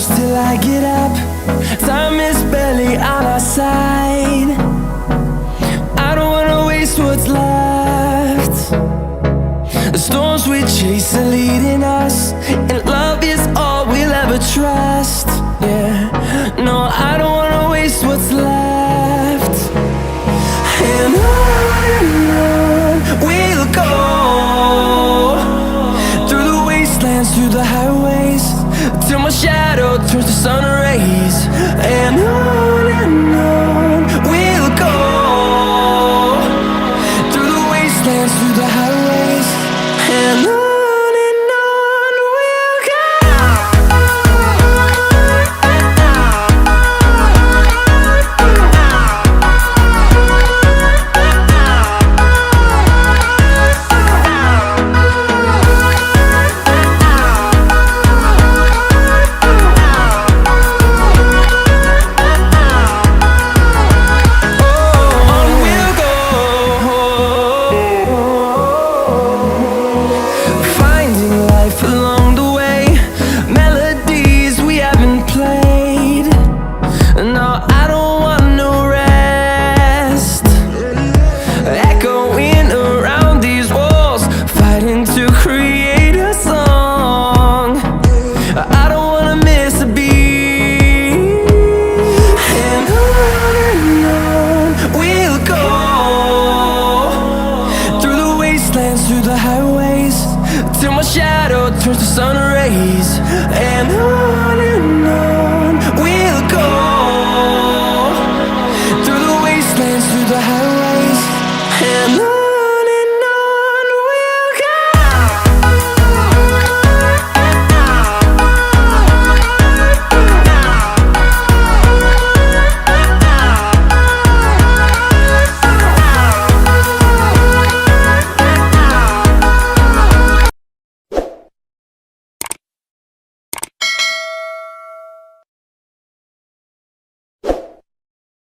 shadows till I get up. Time is barely on our side. I don't wanna waste what's left. The storms we chase are leading us, and love is all we'll ever trust. Yeah, no, I don't wanna waste what's left. And on we'll go, through the wastelands, through the highways, till my shadow turns to sun rays. And on we'll go, through the wastelands, through the highways, and on we'll go. Along the way, melodies we haven't played. No, I don't want no rest. Echoing around these walls, fighting to create a song. I don't wanna miss a beat. And on we'll go, through the wastelands, through the highways, till my shadow turns to sun rays. And